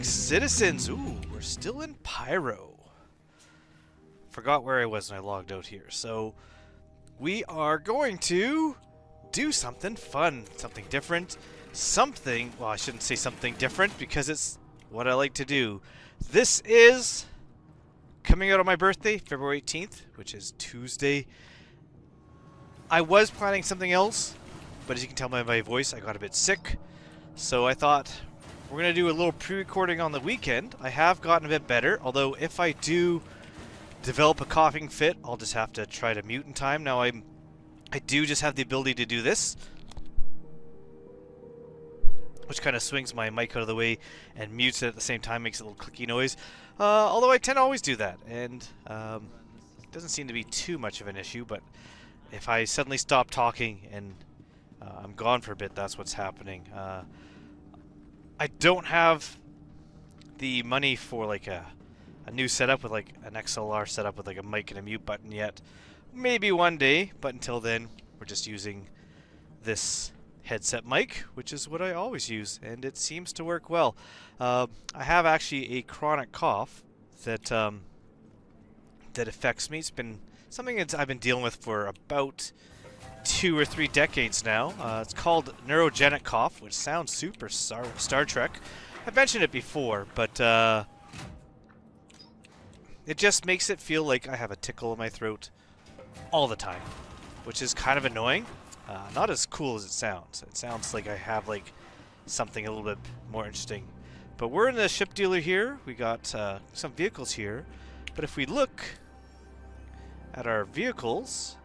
Citizens, ooh, we're still in Pyro. Forgot where I was when I logged out here. So, we are going to do something fun, something different, well, I shouldn't say something different because it's what I like to do. This is coming out on my birthday, February 18th, which is Tuesday. I was planning something else, but as you can tell by my voice, I got a bit sick. So I thought, we're going to do a little pre-recording on the weekend. I have gotten a bit better, although if I do develop a coughing fit, I'll just have to try to mute in time. Now, I do just have the ability to do this, which kind of swings my mic out of the way and mutes it at the same time, makes a little clicky noise. Although I tend to always do that, and it doesn't seem to be too much of an issue, but if I suddenly stop talking and I'm gone for a bit, that's what's happening. I don't have the money for like a new setup with like an XLR setup with like a mic and a mute button yet. Maybe one day, but until then, we're just using this headset mic, which is what I always use, and it seems to work well. I have actually a chronic cough that that affects me. It's been something that I've been dealing with for about 2 or 3 decades now. It's called neurogenic cough, which sounds super Star Trek. I've mentioned it before, but it just makes it feel like I have a tickle in my throat all the time, which is kind of annoying. Not as cool as it sounds. It sounds like I have like something a little bit more interesting. But we're in the ship dealer here. We got some vehicles here. But if we look at our vehicles,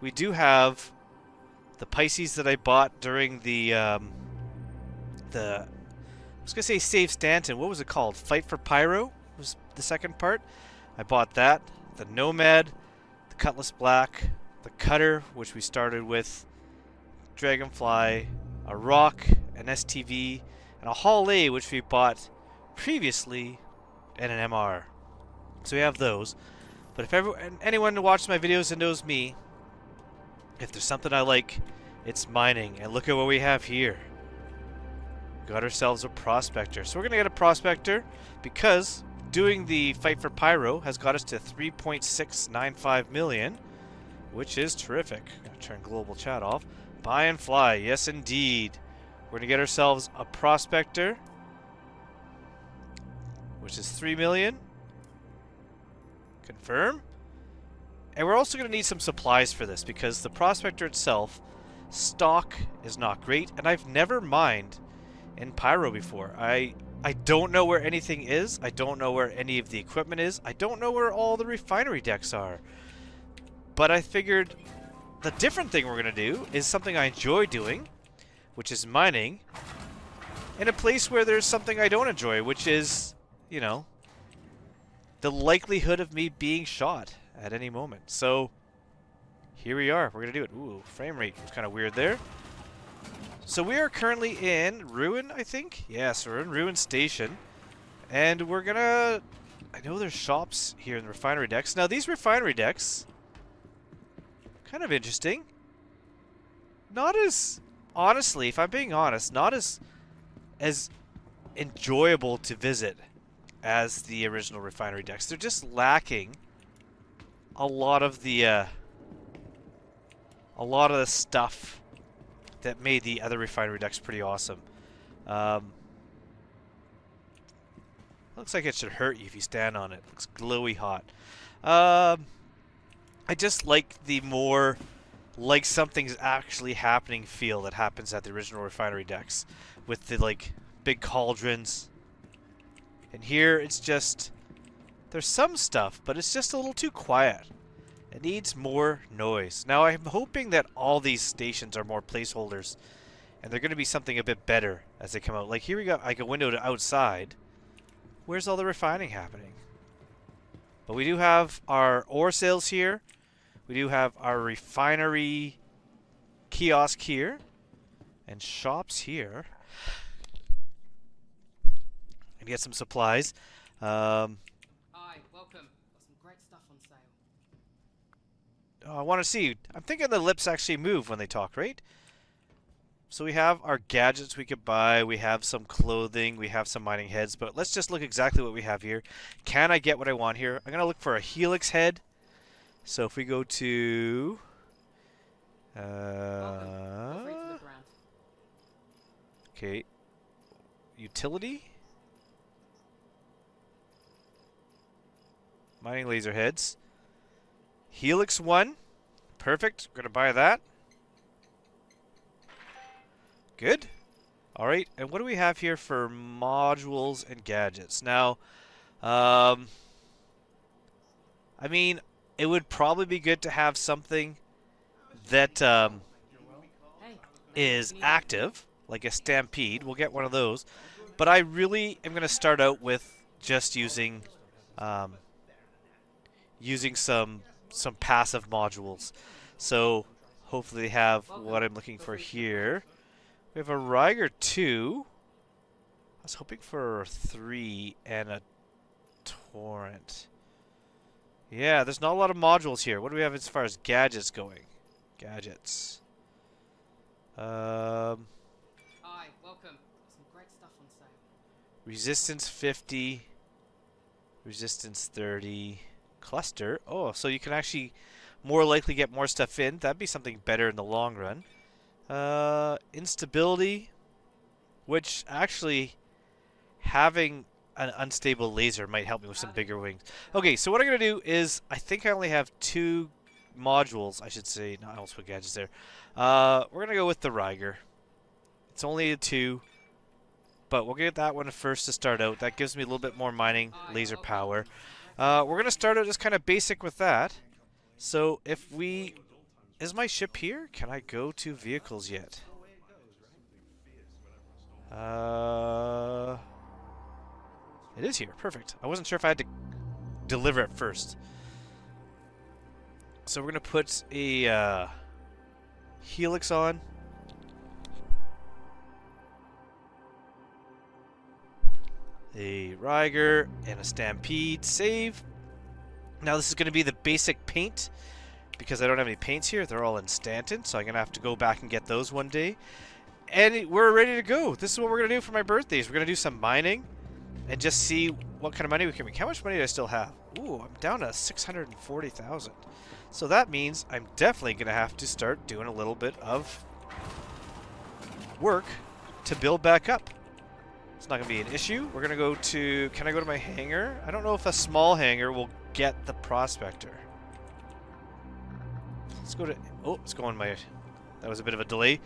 we do have the Pisces that I bought during the I was gonna say Save Stanton. What was it called? Fight for Pyro was the second part. I bought that. The Nomad, the Cutlass Black, the Cutter, which we started with, Dragonfly, a Rock, an STV, and a Hall A, which we bought previously, and an MR. So we have those. But if anyone who watches my videos and knows me, if there's something I like, it's mining. And look at what we have here. Got ourselves a prospector. So we're going to get a prospector because doing the Fight for Pyro has got us to 3.695 million, which is terrific. I'm going to turn global chat off. Buy and fly. Yes, indeed. We're going to get ourselves a prospector, which is 3 million. Confirm. And we're also going to need some supplies for this because the prospector itself, stock is not great, and I've never mined in Pyro before. I don't know where anything is. I don't know where any of the equipment is. I don't know where all the refinery decks are. But I figured the different thing we're going to do is something I enjoy doing, which is mining, in a place where there's something I don't enjoy, which is, you know, the likelihood of me being shot at any moment. So here we are. We're going to do it. Ooh, frame rate was kind of weird there. So we are currently in Ruin, I think. Yes, we're in Ruin Station. And we're going to... I know there's shops here in the refinery decks. Now, these refinery decks, kind of interesting. Not as... Honestly, if I'm being honest, not as enjoyable to visit as the original refinery decks. They're just lacking a lot of the stuff that made the other refinery decks pretty awesome. Looks like it should hurt you if you stand on it. Looks glowy hot. I just like the more like something's actually happening feel that happens at the original refinery decks with the like big cauldrons. And here it's just, there's some stuff, but it's just a little too quiet. It needs more noise. Now I'm hoping that all these stations are more placeholders and they're going to be something a bit better as they come out. Like here we got like a window to outside. Where's all the refining happening? But we do have our ore sales here. We do have our refinery kiosk here. And shops here. And get some supplies. Hi, welcome. Got some great stuff on sale. Oh, I want to see. I'm thinking the lips actually move when they talk, right? So we have our gadgets we could buy. We have some clothing. We have some mining heads. But let's just look exactly what we have here. Can I get what I want here? I'm going to look for a helix head. So if we go to... okay. Utility. Mining laser heads. Helix 1. Perfect. We're going to buy that. Good. Alright, and what do we have here for modules and gadgets? Now, I mean, it would probably be good to have something that is active, like a stampede. We'll get one of those. But I really am going to start out with just using some passive modules. So hopefully they have what I'm looking for here. We have a Riger 2. I was hoping for 3 and a Torrent. Yeah, there's not a lot of modules here. What do we have as far as gadgets going? Gadgets. Hi, welcome. Got some great stuff on sale. Resistance 50. Resistance 30. Cluster. Oh, so you can actually more likely get more stuff in. That'd be something better in the long run. Instability, which actually having an unstable laser might help me with some bigger wings. Okay, so what I'm going to do is, I think I only have 2 modules, I should say. No, I almost put gadgets there. We're going to go with the Riger. It's only a 2, but we'll get that one first to start out. That gives me a little bit more mining laser power. We're going to start out just kind of basic with that. So if we... Is my ship here? Can I go to vehicles yet? It is here. Perfect. I wasn't sure if I had to deliver it first. So we're going to put a helix on. A Riger and a Stampede. Save. Now this is going to be the basic paint. Because I don't have any paints here, they're all in Stanton, so I'm going to have to go back and get those one day. And we're ready to go. This is what we're going to do for my birthdays. We're going to do some mining and just see what kind of money we can make. How much money do I still have? Ooh, I'm down to 640,000. So that means I'm definitely going to have to start doing a little bit of work to build back up. It's not going to be an issue. We're going to go to... Can I go to my hangar? I don't know if a small hangar will get the prospector. Let's go to... Oh, it's going my... That was a bit of a delay.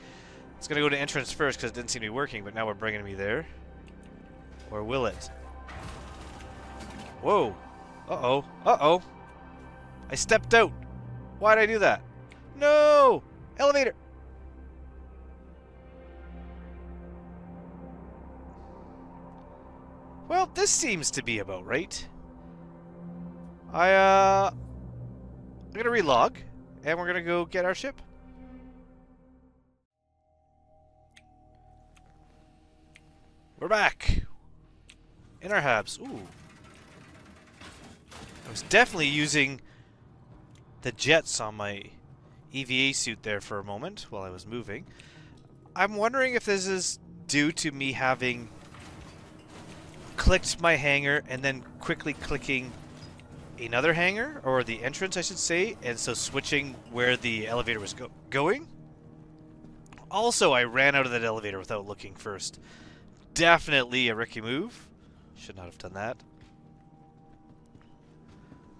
It's going to go to entrance first because it didn't seem to be working, but now we're bringing me there. Or will it? Whoa. Uh-oh. Uh-oh. I stepped out. Why'd I do that? No! Elevator! Well, this seems to be about right. I'm going to relog. And we're going to go get our ship. We're back. In our habs. Ooh. I was definitely using the jets on my EVA suit there for a moment while I was moving. I'm wondering if this is due to me having clicked my hangar and then quickly clicking another hangar, or the entrance I should say, and so switching where the elevator was going. Also, I ran out of that elevator without looking first. Definitely a Ricky move. Should not have done that.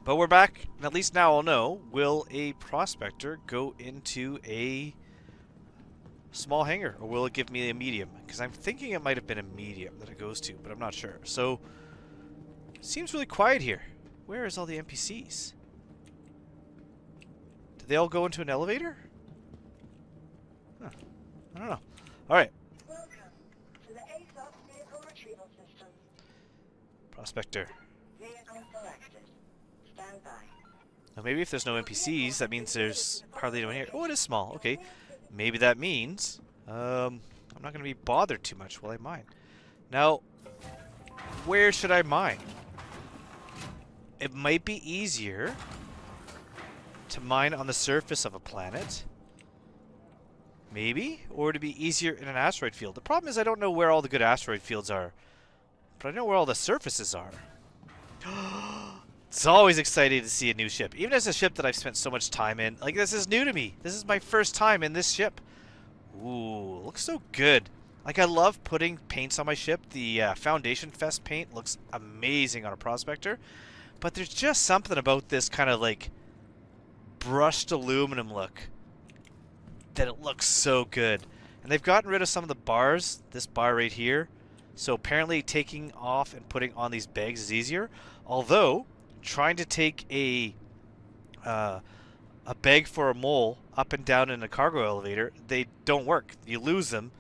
But we're back, and at least now I'll know, will a prospector go into a small hangar, or will it give me a medium? Because I'm thinking it might have been a medium that it goes to, but I'm not sure. So, seems really quiet here. Where is all the NPCs? Did they all go into an elevator? Huh. I don't know. Alright. Welcome to the ASOS vehicle retrieval system. Prospector. Vehicle selected. Stand by. Now maybe if there's no NPCs, that means there's hardly anyone here. Oh, it is small. Okay. maybe that means I'm not going to be bothered too much while I mine. Now, where should I mine? It might be easier to mine on the surface of a planet. Maybe? Or to be easier in an asteroid field. The problem is I don't know where all the good asteroid fields are. But I know where all the surfaces are. It's always exciting to see a new ship. Even as a ship that I've spent so much time in. Like, this is new to me. This is my first time in this ship. Ooh, looks so good. Like, I love putting paints on my ship. The Foundation Fest paint looks amazing on a Prospector. But there's just something about this kind of, like, brushed aluminum look that it looks so good. And they've gotten rid of some of the bars. This bar right here. So apparently taking off and putting on these bags is easier. Although, trying to take a bag for a mole up and down in a cargo elevator, they don't work. You lose them.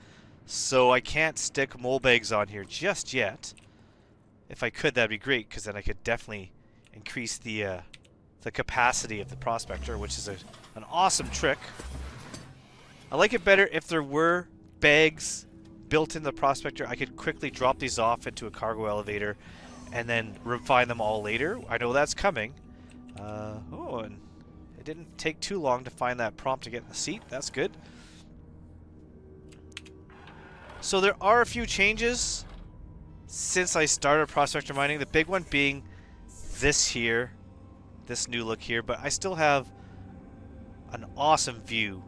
So I can't stick mole bags on here just yet. If I could, that'd be great, because then I could definitely increase the capacity of the Prospector, which is an awesome trick. I like it better if there were bags built in the Prospector. I could quickly drop these off into a cargo elevator and then refine them all later. I know that's coming. Oh, and it didn't take too long to find that prompt to get in the seat. That's good. So there are a few changes since I started Prospector mining. The big one being this here, this new look here, but I still have an awesome view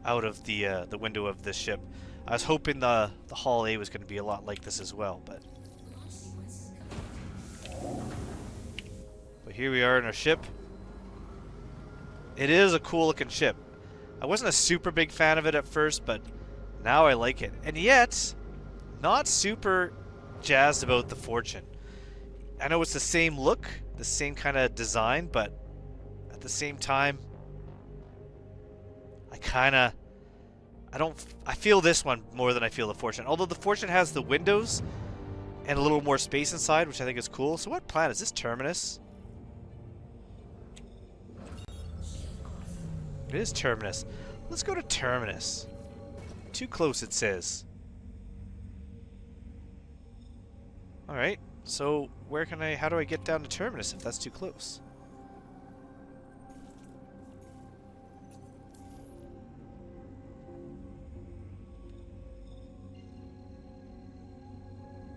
out of the window of this ship. I was hoping the Hull A was going to be a lot like this as well, but here we are in our ship. It is a cool looking ship. I wasn't a super big fan of it at first, but now I like it. And yet, not super jazzed about the Fortune. I know it's the same look, the same kind of design, but at the same time, I feel this one more than I feel the Fortune. Although the Fortune has the windows and a little more space inside, which I think is cool. So what planet is this? Terminus? It is Terminus. Let's go to Terminus. Too close, it says. Alright, so how do I get down to Terminus if that's too close?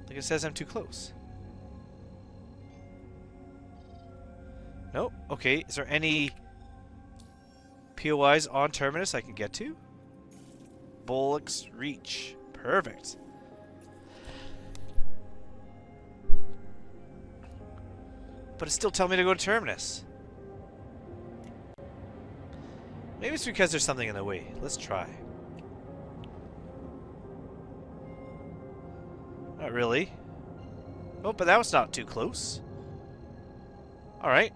Like it says I'm too close. Nope. Okay, is there any POIs on Terminus I can get to? Bullocks Reach. Perfect. But it's still telling me to go to Terminus. Maybe it's because there's something in the way. Let's try. Not really. Oh, but that was not too close. Alright.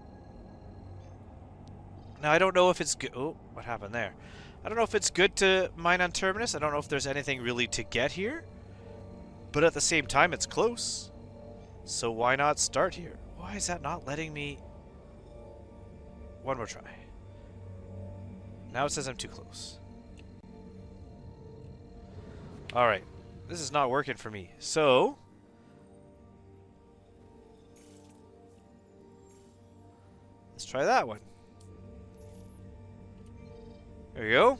Now, I don't know if it's good. Oh, what happened there? I don't know if it's good to mine on Terminus. I don't know if there's anything really to get here. But at the same time, it's close. So why not start here? Why is that not letting me... One more try. Now it says I'm too close. Alright. This is not working for me. So... let's try that one. There you go.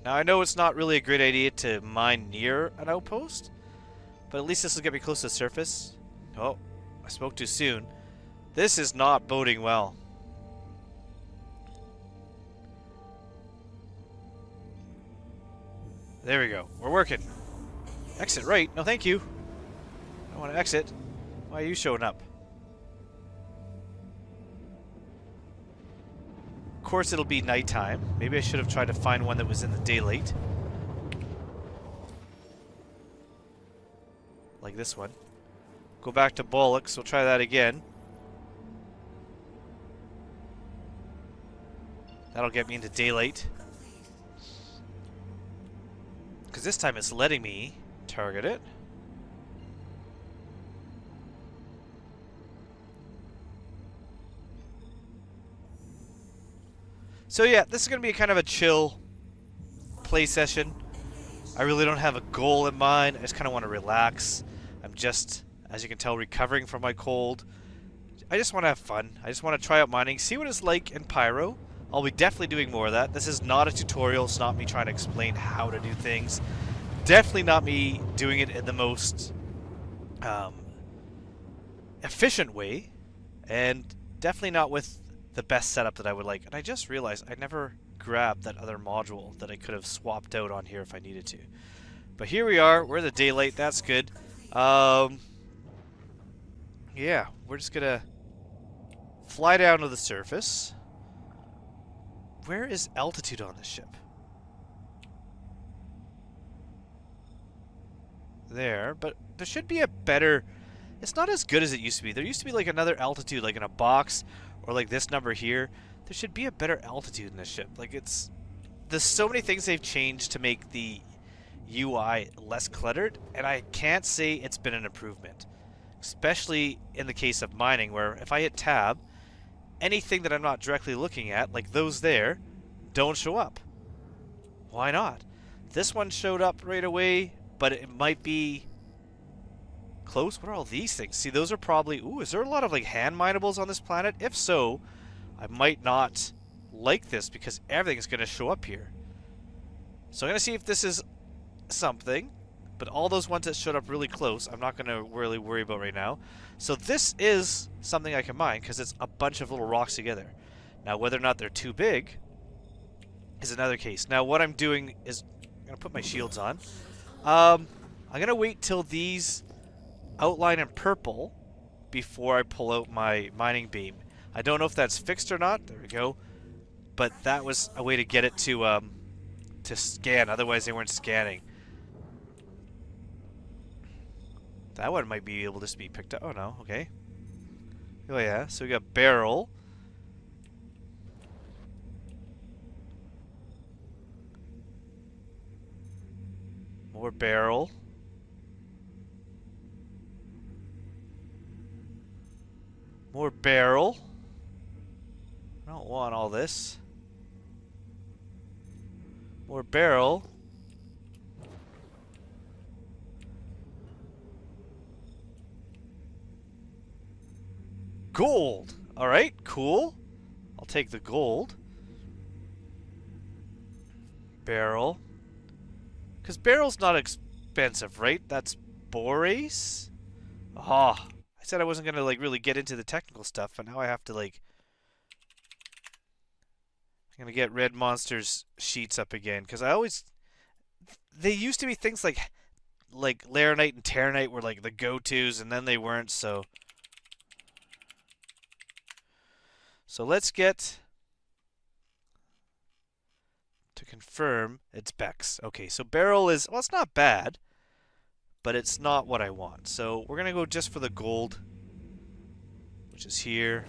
Now I know it's not really a great idea to mine near an outpost, but at least this will get me close to the surface. Oh, I spoke too soon. This is not boding well. There we go. We're working. Exit right. No, thank you. I don't want to exit. Why are you showing up? Of course it'll be nighttime. Maybe I should have tried to find one that was in the daylight. Like this one. Go back to Bollocks. We'll try that again. That'll get me into daylight. Because this time it's letting me target it. So yeah, this is going to be kind of a chill play session. I really don't have a goal in mind. I just kind of want to relax. I'm just, as you can tell, recovering from my cold. I just want to have fun. I just want to try out mining, see what it's like in Pyro. I'll be definitely doing more of that. This is not a tutorial. It's not me trying to explain how to do things. Definitely not me doing it in the most efficient way. And definitely not with the best setup that I would like. And I just realized I never grabbed that other module that I could have swapped out on here if I needed to. But here we are. We're in the daylight. That's good. Yeah, we're just gonna fly down to the surface. Where is altitude on this ship? There, but there should be a better... It's not as good as it used to be. There used to be like another altitude, like in a box, or like this number here. There should be a better altitude in this ship. Like it's... There's so many things they've changed to make the UI less cluttered, and I can't say it's been an improvement. Especially in the case of mining, where if I hit tab, anything that I'm not directly looking at, like those there, don't show up. Why not? This one showed up right away, but it might be close. What are all these things? See, those are probably... Ooh, is there a lot of like hand minables on this planet? If so, I might not like this because everything's going to show up here. So I'm going to see if this is something. But all those ones that showed up really close, I'm not going to really worry about right now. So this is something I can mine because it's a bunch of little rocks together. Now, whether or not they're too big is another case. Now, what I'm doing is I'm going to put my shields on. I'm going to wait till these outline in purple before I pull out my mining beam. I don't know if that's fixed or not. There we go. But that was a way to get it to scan. Otherwise, they weren't scanning. That one might be able to just be picked up. Oh, no. Okay. Oh, yeah. So we got barrel. More barrel. More barrel. I don't want all this. More barrel. Gold! Alright, cool. I'll take the gold. Barrel. Because barrel's not expensive, right? That's borace? Ah, I said I wasn't going to like really get into the technical stuff, but now I have to like... I'm going to get Red Monster's sheets up again, because I always... They used to be things like Laranite and Terranite were like the go-tos, and then they weren't, so... So let's get to confirm it's Bex. Okay, so barrel is, well, it's not bad, but it's not what I want. So we're going to go just for the gold, which is here.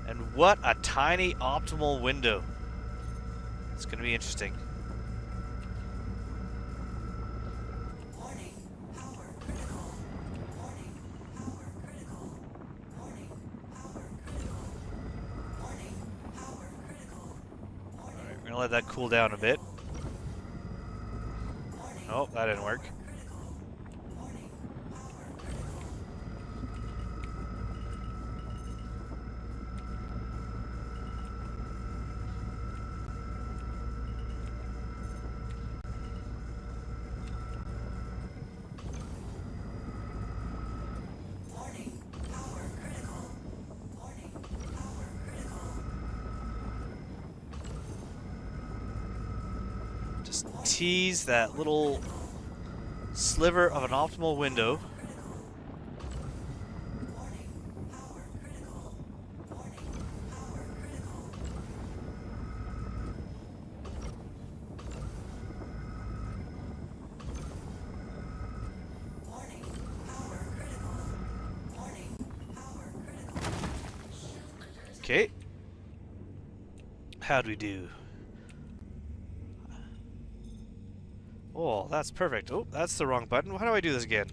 And what a tiny optimal window. It's going to be interesting. Warning, power critical. Warning, power critical. Warning, power critical. Warning, power critical. Alright, we're going to let that cool down a bit. Oh, that didn't work. Tease that little sliver of an optimal window. Okay. How'd we do? Oh, that's perfect. Oh, that's the wrong button. How do I do this again?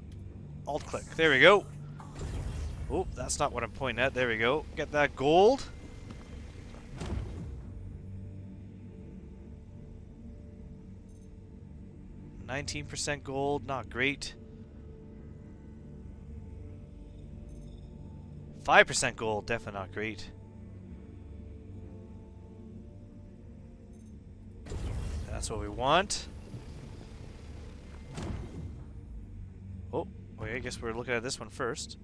Alt click. There we go. Oh, that's not what I'm pointing at. There we go. Get that gold. %, gold, not great. 5% gold, definitely not great. That's what we want. Oh, wait, I guess we're looking at this one first.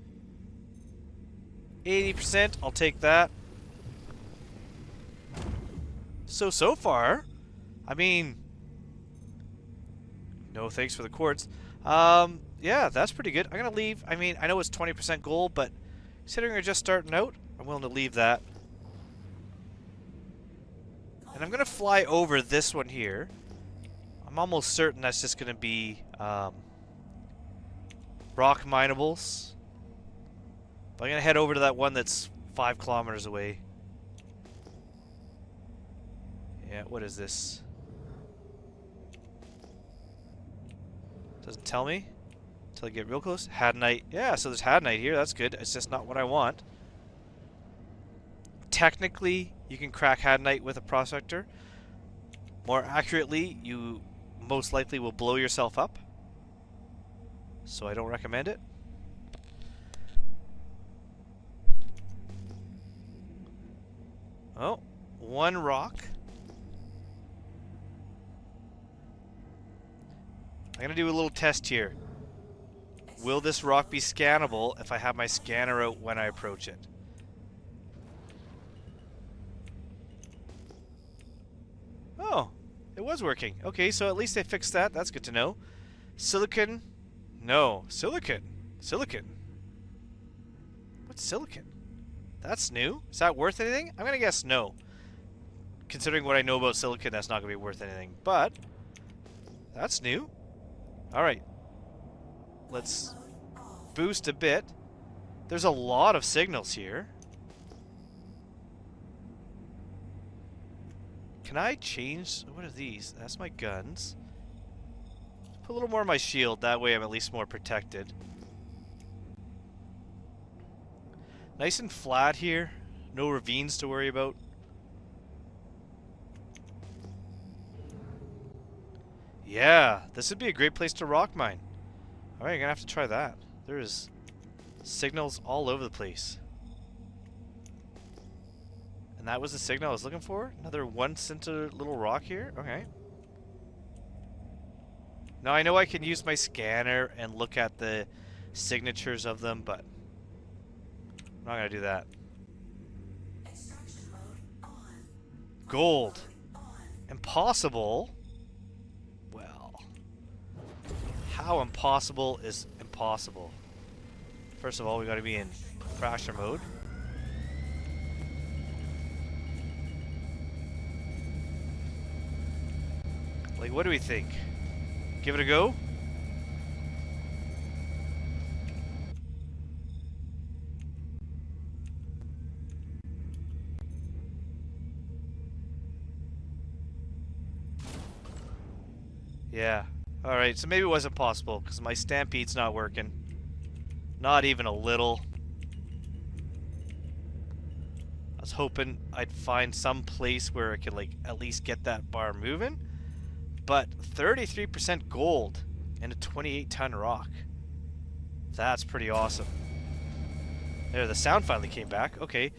80%, I'll take that. So far, I mean, no thanks for the quartz. Yeah, that's pretty good. I'm gonna leave. I mean, I know it's 20% gold, but considering we're just starting out, I'm willing to leave that. And I'm gonna fly over this one here. I'm almost certain that's just gonna be rock minables. But I'm gonna head over to that one that's 5 kilometers away. Yeah, what is this? Doesn't tell me until I get real close. Hadanite. Yeah, so there's hadanite here. That's good. It's just not what I want. Technically, you can crack hadanite with a prospector. More accurately, you most likely will blow yourself up. So I don't recommend it. Oh, one rock. I'm going to do a little test here. Will this rock be scannable if I have my scanner out when I approach it? Oh, it was working. Okay, so at least they fixed that. That's good to know. Silicon? No. Silicon. Silicon. What's silicon? That's new. Is that worth anything? I'm going to guess no. Considering what I know about silicon, that's not going to be worth anything. But, that's new. Alright. Let's boost a bit. There's a lot of signals here. Can I change? What are these? That's my guns. Put a little more on my shield. That way I'm at least more protected. Nice and flat here. No ravines to worry about. Yeah, this would be a great place to rock mine. Alright, I'm gonna have to try that. There's signals all over the place. And that was the signal I was looking for? Another 1 center little rock here? Okay. Now I know I can use my scanner and look at the signatures of them, but I'm not gonna do that. Gold. Impossible? Well, how impossible is impossible? First of all, we gotta be in crasher mode. Like, what do we think? Give it a go? Yeah. Alright, so maybe it wasn't possible, because my stampede's not working. Not even a little. I was hoping I'd find some place where I could, like, at least get that bar moving. But 33% gold and a 28-ton rock. That's pretty awesome. There, the sound finally came back. Okay.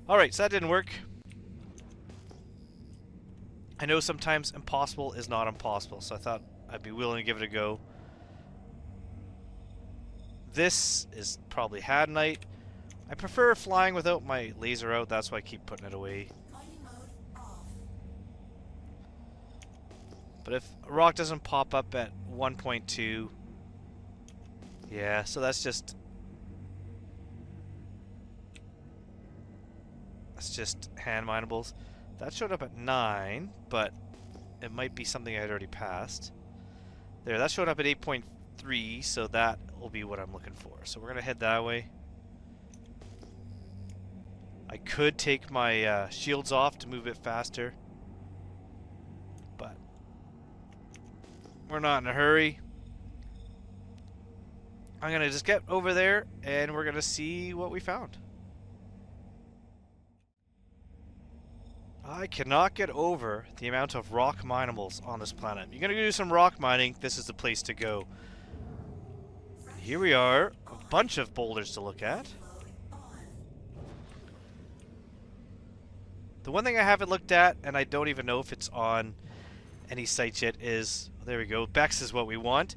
Alright, so that didn't work. I know sometimes impossible is not impossible, so I thought I'd be willing to give it a go. This is probably hadanite. I prefer flying without my laser out, that's why I keep putting it away. But if a rock doesn't pop up at 1.2, yeah, so that's just hand minables. That showed up at 9, but it might be something I'd already passed. There, that showed up at 8.3, so that will be what I'm looking for. So we're gonna head that way. I could take my shields off to move it faster, but We're not in a hurry. I'm gonna just get over there and we're gonna see what we found. I cannot get over the amount of rock minables on this planet. You're gonna do some rock mining, this is the place to go. Here we are, a bunch of boulders to look at. The one thing I haven't looked at, and I don't even know if it's on any site yet, is, there we go, Bex is what we want.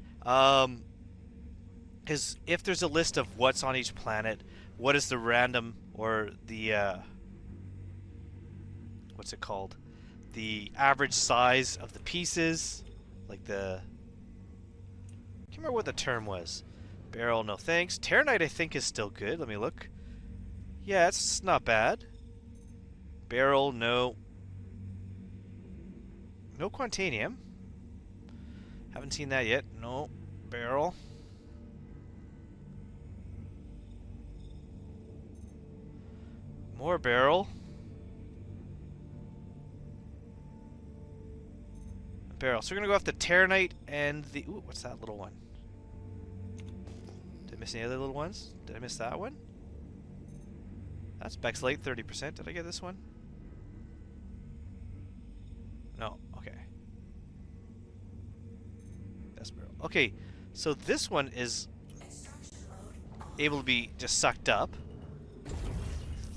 Is if there's a list of what's on each planet, what is the random, or the, what's it called? The average size of the pieces, like the, I can't remember what the term was. Barrel, no thanks. Terranite, I think, is still good. Let me look. Yeah, it's not bad. Barrel, no. No Quantanium. Haven't seen that yet. No. Barrel. More barrel. Barrel. So we're gonna go off the Terranite and the... Ooh, what's that little one? Did I miss any other little ones? Did I miss that one? That's Bexlate, 30%. Did I get this one? No. Okay. That's barrel. Okay, so this one is able to be just sucked up.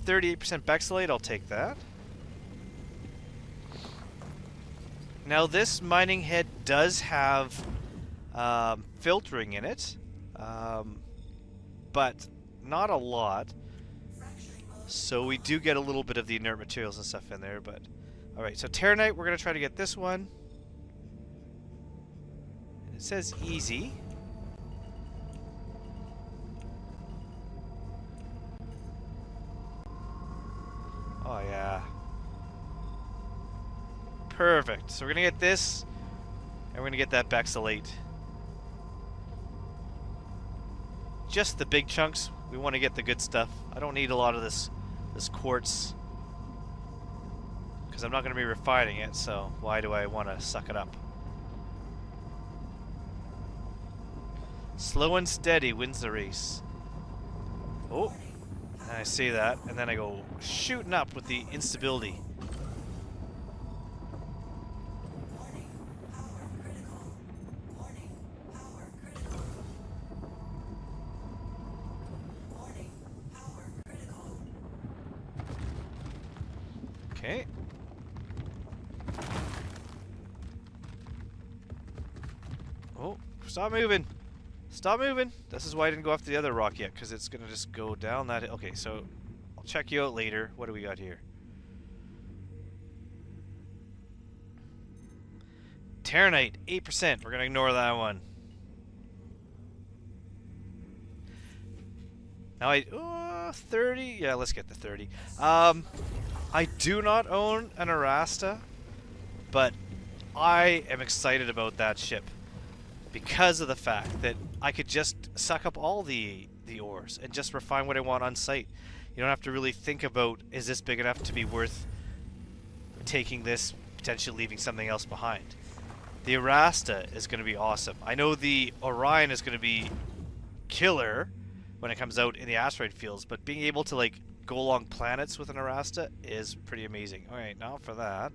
38% Bexlate, I'll take that. Now this mining head does have filtering in it, but not a lot. So we do get a little bit of the inert materials and stuff in there, but... Alright, so Terranite, we're going to try to get this one. And it says easy. Oh yeah. Perfect. So we're going to get this, and we're going to get that Bexalate. Just the big chunks. We want to get the good stuff. I don't need a lot of this quartz, because I'm not going to be refining it, so why do I want to suck it up? Slow and steady wins the race. Oh, and I see that, and then I go shooting up with the instability. Okay. Oh, stop moving. Stop moving. This is why I didn't go after the other rock yet, because it's going to just go down that... Okay, so I'll check you out later. What do we got here? Terranite, 8%. We're going to ignore that one. Now 30? Yeah, let's get the 30. I do not own an Arasta, but I am excited about that ship because of the fact that I could just suck up all the ores and just refine what I want on site. You don't have to really think about, is this big enough to be worth taking this, potentially leaving something else behind. The Arasta is going to be awesome. I know the Orion is going to be killer when it comes out in the asteroid fields, but being able to like go along planets with an Arasta is pretty amazing. Alright, now for that.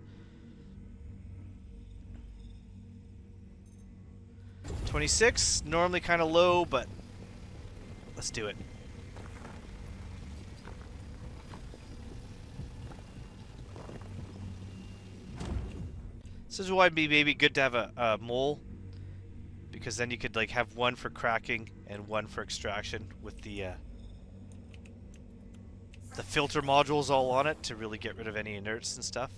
26, normally kind of low, but let's do it. This is why it'd be maybe good to have a mole, because then you could like have one for cracking and one for extraction with the filter modules all on it to really get rid of any inerts and stuff.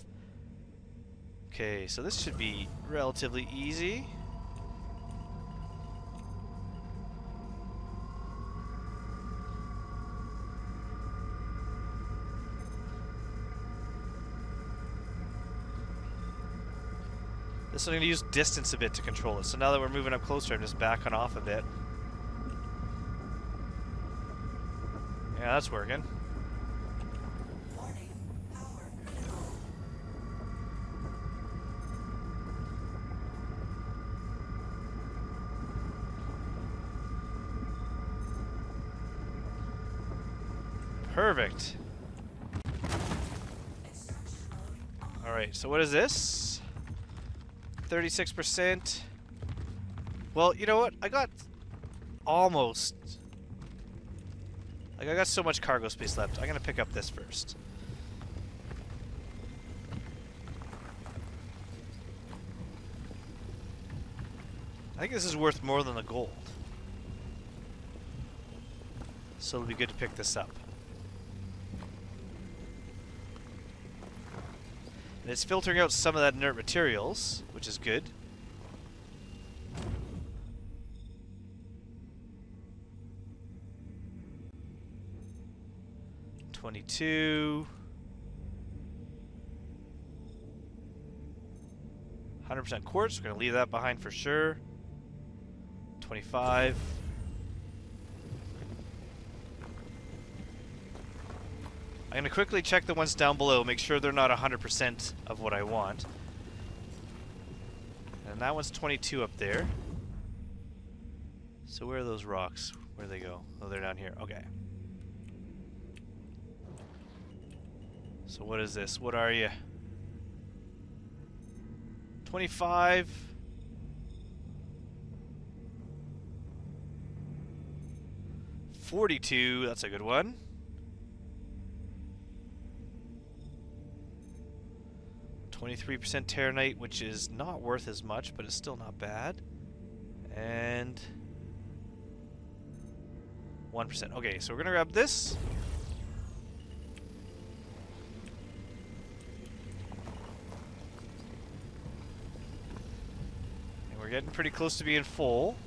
Okay, so this should be relatively easy. This I'm going to use distance a bit to control it. So now that we're moving up closer, I'm just backing off a bit. Yeah, that's working. Perfect. Alright, so what is this? 36%. Well, you know what? I got almost... Like, I got so much cargo space left. I'm gonna pick up this first. I think this is worth more than the gold. So it'll be good to pick this up. And it's filtering out some of that inert materials, which is good. $22. 100% quartz. We're going to leave that behind for sure. 25. I'm going to quickly check the ones down below, make sure they're not 100% of what I want. And that one's 22 up there. So where are those rocks? Where'd they go? Oh, they're down here. Okay. So what is this? What are you? 25. $42. That's a good one. 23% Terranite, which is not worth as much, but it's still not bad. And 1%. Okay, so we're gonna grab this. And we're getting pretty close to being full.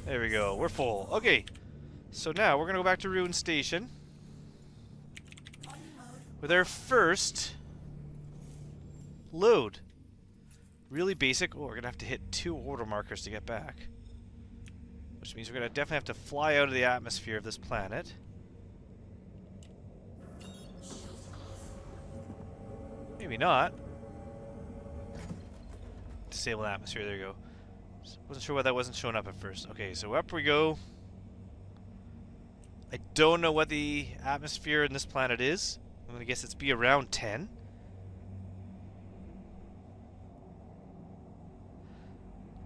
There we go, we're full. Okay. So now we're gonna go back to Ruin Station with our first load. Really basic. Oh, we're gonna have to hit 2 order markers to get back, which means we're gonna definitely have to fly out of the atmosphere of this planet. Maybe not. Disable atmosphere. There you go. Wasn't sure why that wasn't showing up at first. Okay, so up we go. I don't know what the atmosphere in this planet is. I'm gonna guess it's be around 10.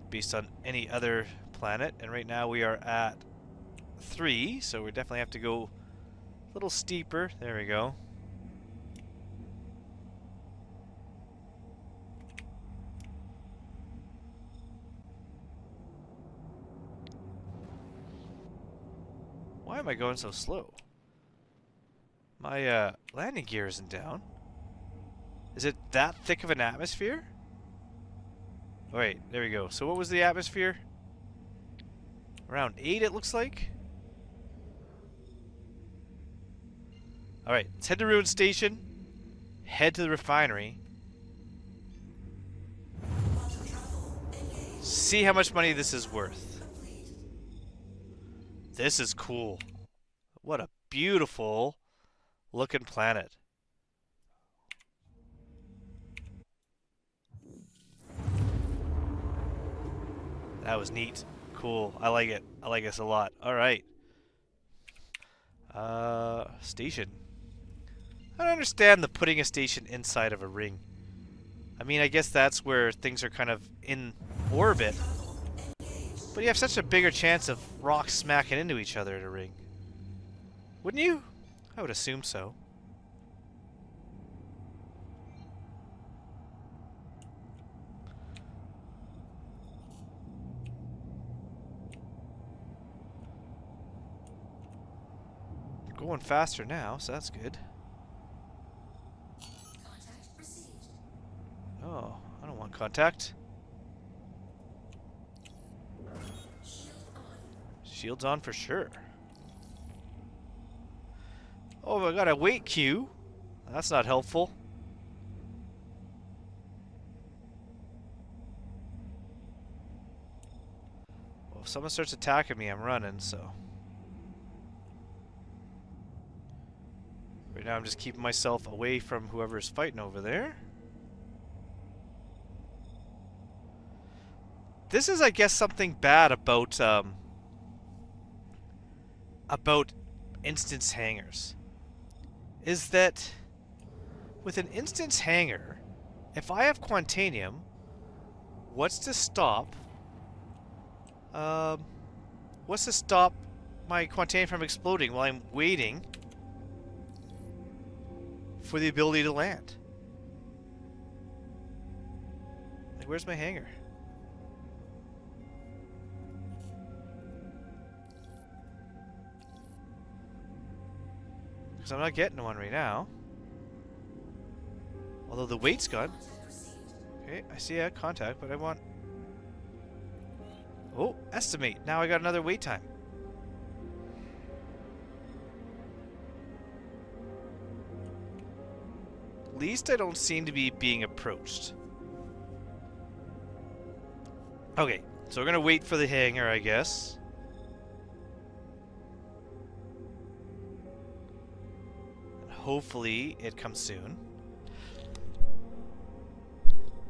Based on any other planet. And right now we are at 3, so we definitely have to go a little steeper. There we go. Why am I going so slow? My landing gear isn't down. Is it that thick of an atmosphere? Oh, wait, there we go. So what was the atmosphere? Around 8 it looks like? Alright, let's head to Ruin Station. Head to the refinery. See how much money this is worth. This is cool. What a beautiful looking planet. That was neat. Cool. I like it. I like this a lot. Alright. Station. I don't understand the putting a station inside of a ring. I mean, I guess that's where things are kind of in orbit. But you have such a bigger chance of rocks smacking into each other in a ring. Wouldn't you? I would assume so. We're going faster now, so that's good. Contact received. Oh, I don't want contact. Shields on for sure. Oh, I got a wait queue. That's not helpful. Well, if someone starts attacking me, I'm running, so. Right now I'm just keeping myself away from whoever's fighting over there. This is, I guess, something bad about instance hangars. Is that with an instance hangar, if I have Quantanium, what's to stop? What's to stop my Quantanium from exploding while I'm waiting for the ability to land? Like, where's my hangar? Because I'm not getting one right now. Although the weight's gone. Okay, I see a contact, but I want... Oh, estimate. Now I got another wait time. At least I don't seem to be being approached. Okay, so we're gonna wait for the hangar, I guess. Hopefully it comes soon.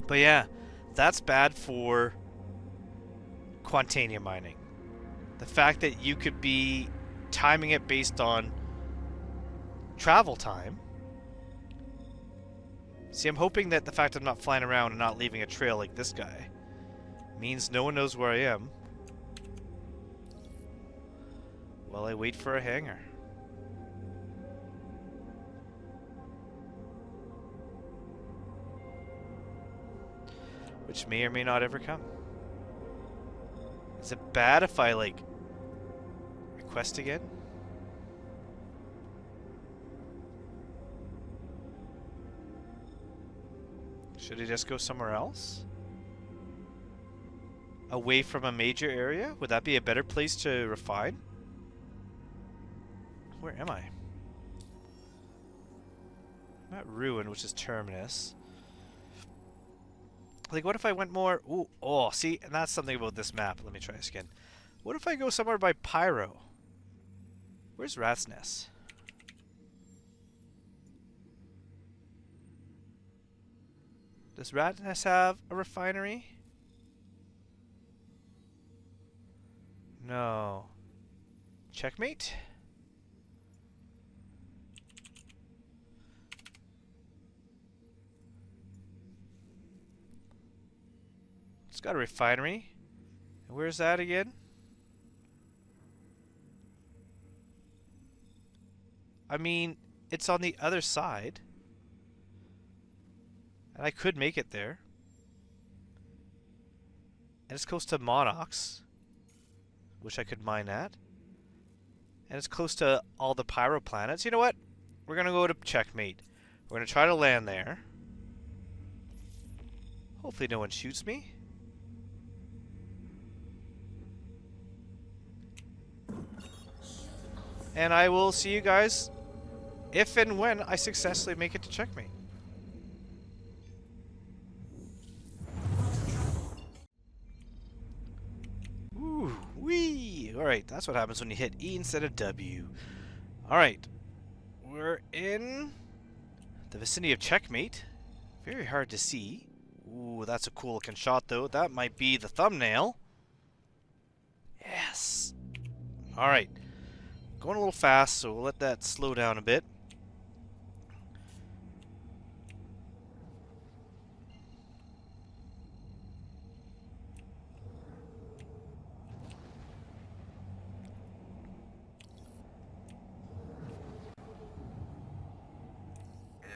But yeah, that's bad for Quantanium mining. The fact that you could be timing it based on travel time. See, I'm hoping that the fact I'm not flying around and not leaving a trail like this guy means no one knows where I am while I wait for a hangar. Which may or may not ever come. Is it bad if I, like, request again? Should I just go somewhere else? Away from a major area? Would that be a better place to refine? Where am I? I'm at Ruin, which is Terminus. Like, what if I went more... Ooh, oh, see, and that's something about this map. Let me try this again. What if I go somewhere by Pyro? Where's Rat's Nest? Does Rat's Nest have a refinery? No. Checkmate? It's got a refinery. And where's that again? I mean, it's on the other side. And I could make it there. And it's close to Monox, which I could mine at. And it's close to all the Pyro planets. You know what? We're going to go to Checkmate. We're going to try to land there. Hopefully no one shoots me. And I will see you guys if and when I successfully make it to Checkmate. Ooh, wee! Alright, that's what happens when you hit E instead of W. Alright. We're in the vicinity of Checkmate. Very hard to see. Ooh, that's a cool looking shot though. That might be the thumbnail. Yes! Alright. Going a little fast, so we'll let that slow down a bit.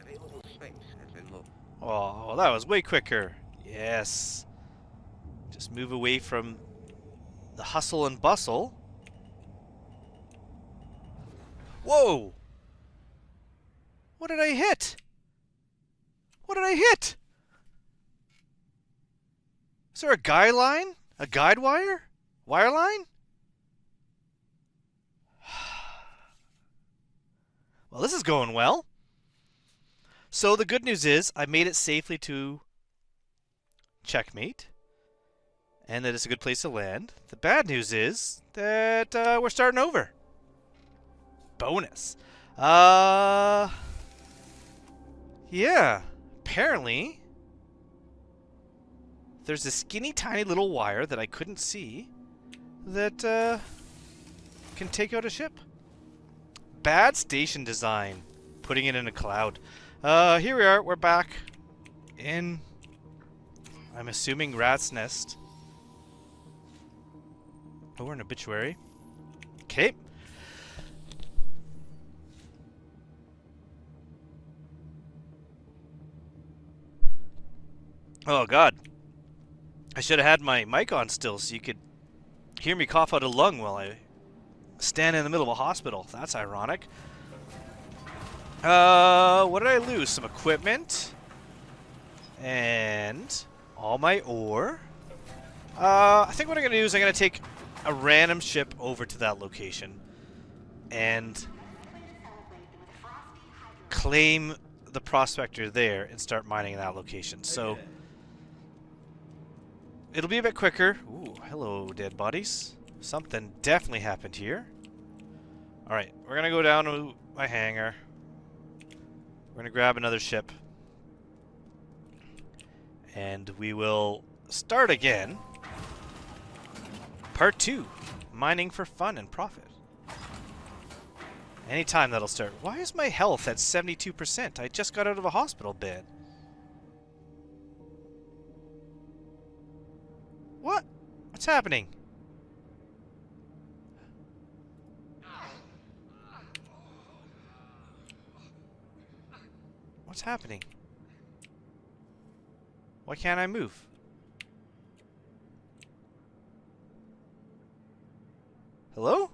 Available space has been moved. Oh, that was way quicker. Yes. Just move away from the hustle and bustle. Whoa! What did I hit? What did I hit? Is there a guide line? A guide wire? Wire line? Well, this is going well. So the good news is I made it safely to Checkmate. And that it's a good place to land. The bad news is that we're starting over. Bonus. Yeah. Apparently, there's a skinny tiny little wire that I couldn't see that can take out a ship. Bad station design. Putting it in a cloud. Here we are. We're back in, I'm assuming, Rat's Nest. Oh, we're an obituary. Okay. Oh, God. I should have had my mic on still so you could hear me cough out a lung while I stand in the middle of a hospital. That's ironic. What did I lose? Some equipment. And all my ore. I think what I'm going to do is I'm going to take a random ship over to that location and claim the prospector there and start mining in that location. So it'll be a bit quicker. Ooh, hello, dead bodies. Something definitely happened here. Alright, we're going to go down to my hangar. We're going to grab another ship. And we will start again. Part 2. Mining for fun and profit. Anytime that'll start. Why is my health at 72%? I just got out of a hospital bed. What? What's happening? What's happening? Why can't I move? Hello?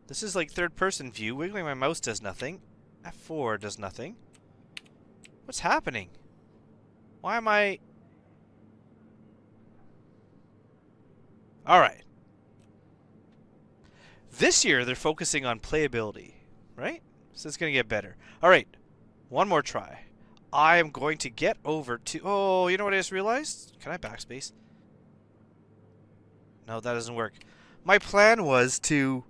This is like third-person view. Wiggling my mouse does nothing. F4 does nothing. What's happening? Why am I... Alright. This year, they're focusing on playability, right? So it's going to get better. Alright. One more try. I am going to get over to... Oh, you know what I just realized? Can I backspace? No, that doesn't work. My plan was to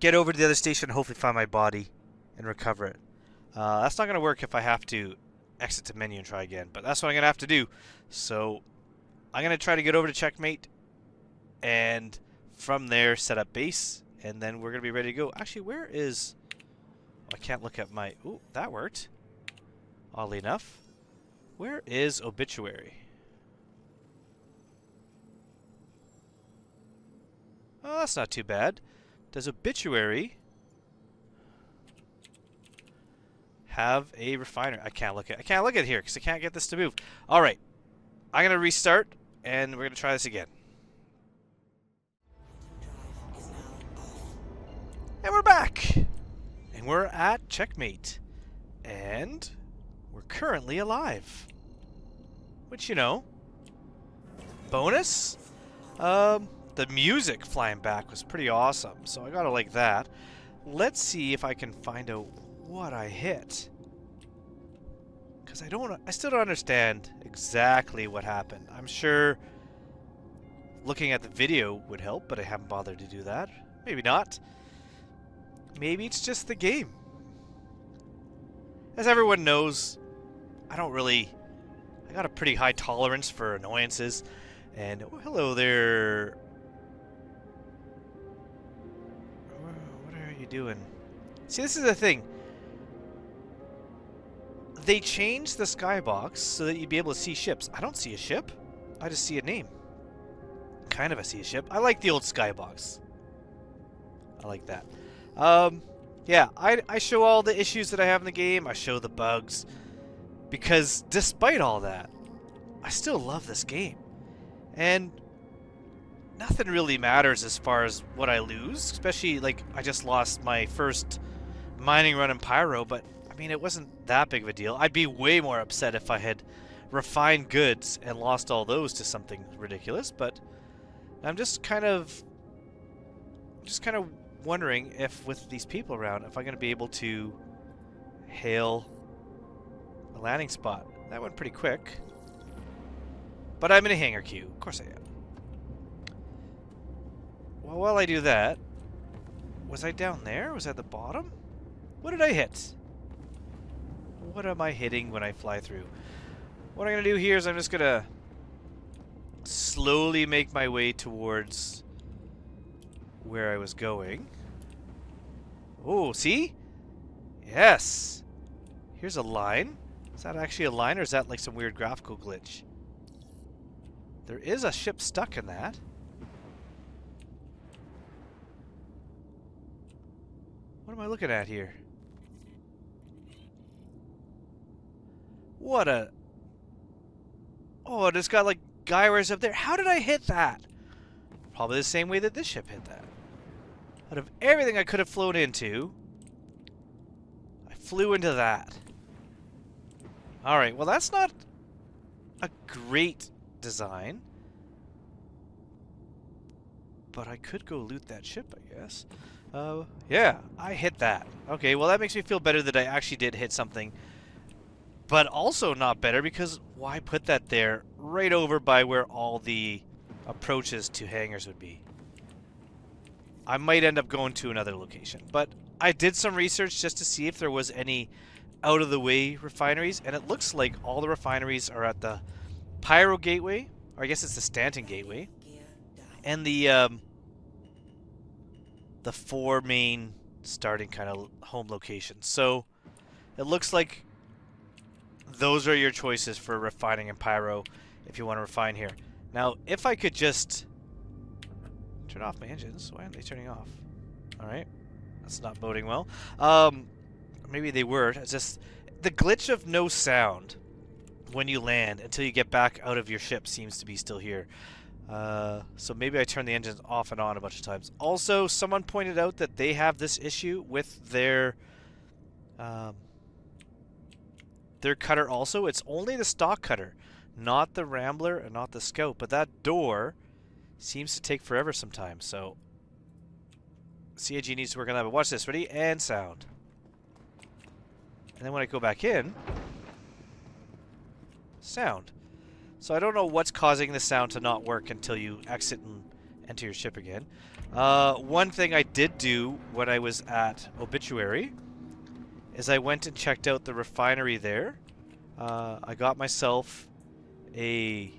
get over to the other station and hopefully find my body and recover it. That's not going to work if I have to exit the menu and try again, but that's what I'm going to have to do. So I'm going to try to get over to Checkmate and from there set up base, and then we're going to be ready to go. Actually, where is... I can't look at my... Ooh, that worked. Oddly enough. Where is Obituary? Oh, that's not too bad. Does Obituary have a refiner? I can't look at it here because I can't get this to move. All right. I'm going to restart and we're going to try this again. And we're back. And we're at Checkmate. And we're currently alive. Which, you know, bonus. The music flying back was pretty awesome, so I gotta like that. Let's see if I can find out what I hit. Because I still don't understand exactly what happened. I'm sure looking at the video would help, but I haven't bothered to do that. Maybe not. Maybe it's just the game. As everyone knows, I got a pretty high tolerance for annoyances. And, oh, hello there. What are you doing? See, this is the thing. They changed the skybox so that you'd be able to see ships. I don't see a ship. I just see a name. Kind of I see a ship. I like the old skybox. I like that. Yeah, I show all the issues that I have in the game. I show the bugs. Because despite all that, I still love this game. And nothing really matters as far as what I lose. Especially, like, I just lost my first mining run in Pyro. But, I mean, it wasn't that big of a deal. I'd be way more upset if I had refined goods and lost all those to something ridiculous. But I'm just kind of wondering if, with these people around, if I'm going to be able to hail a landing spot. That went pretty quick. But I'm in a hangar queue. Of course I am. Well, while I do that, was I down there? Was I at the bottom? What did I hit? What am I hitting when I fly through? What I'm going to do here is I'm just going to slowly make my way towards where I was going. Oh, see? Yes! Here's a line. Is that actually a line, or is that like some weird graphical glitch? There is a ship stuck in that. What am I looking at here? What a... Oh, it's got like guy wires up there. How did I hit that? Probably the same way that this ship hit that. Out of everything I could have flown into, I flew into that. Alright, well that's not a great design. But I could go loot that ship, I guess. Yeah, I hit that. Okay, well that makes me feel better that I actually did hit something. But also not better because why put that there right over by where all the approaches to hangars would be? I might end up going to another location. But I did some research just to see if there was any out-of-the-way refineries. And it looks like all the refineries are at the Pyro Gateway. Or I guess it's the Stanton Gateway. And the 4 main starting kind of home locations. So it looks like those are your choices for refining in Pyro if you want to refine here. Now, if I could just turn off my engines. Why aren't they turning off? Alright. That's not boding well. Maybe they were. It's just the glitch of no sound when you land until you get back out of your ship seems to be still here. So maybe I turned the engines off and on a bunch of times. Also, someone pointed out that they have this issue with their cutter also. It's only the stock cutter, not the Rambler and not the Scout. But that door seems to take forever sometimes, so CIG needs to work on that. But watch this. Ready? And sound. And then when I go back in, sound. So I don't know what's causing the sound to not work until you exit and enter your ship again. One thing I did do when I was at Obituary is I went and checked out the refinery there. I got myself a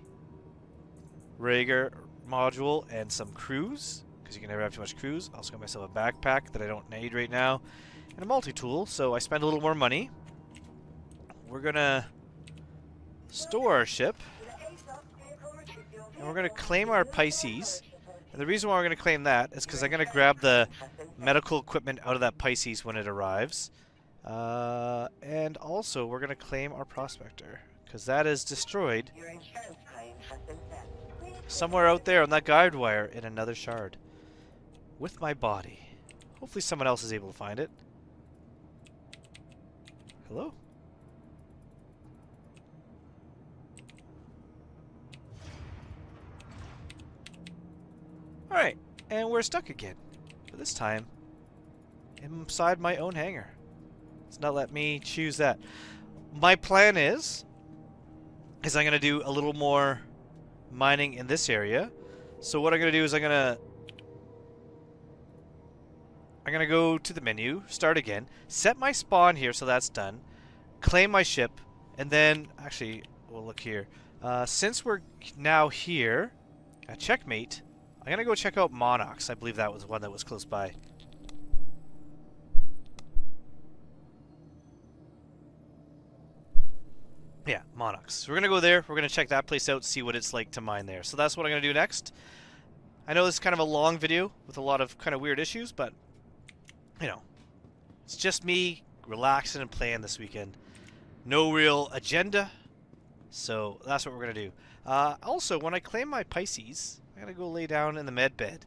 Rager module and some crews, because you can never have too much crews. I also got myself a backpack that I don't need right now, and a multi-tool, so I spent a little more money. We're gonna store our ship, and we're gonna claim our Pisces. And the reason why we're gonna claim that is because I'm gonna grab the medical equipment out of that Pisces when it arrives. And also we're gonna claim our Prospector, because that is destroyed somewhere out there on that guide wire in another shard with my body. Hopefully someone else is able to find it. Hello? Alright, and we're stuck again. But this time, inside my own hangar. It's not let me choose that. My plan is I'm going to do a little more mining in this area. So what I'm going to do is I'm going to go to the menu, start again, set my spawn here so that's done, claim my ship, and then, actually, we'll look here. Since we're now here, checkmate, I'm going to go check out Monarchs. I believe that was one that was close by. Yeah, Monarchs. So we're going to go there. We're going to check that place out, see what it's like to mine there. So that's what I'm going to do next. I know this is kind of a long video with a lot of kind of weird issues, but, you know, it's just me relaxing and playing this weekend. No real agenda, so that's what we're going to do. Also, when I claim my Pisces, I'm going to go lay down in the med bed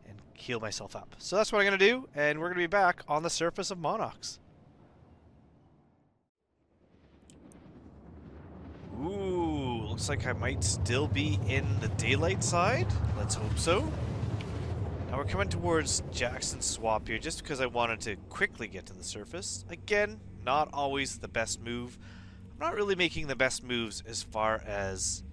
and heal myself up. So that's what I'm going to do, and we're going to be back on the surface of Monarchs. Ooh, looks like I might still be in the daylight side. Let's hope so. Now we're coming towards Jackson Swap here just because I wanted to quickly get to the surface. Again, not always the best move. I'm not really making the best moves as far as...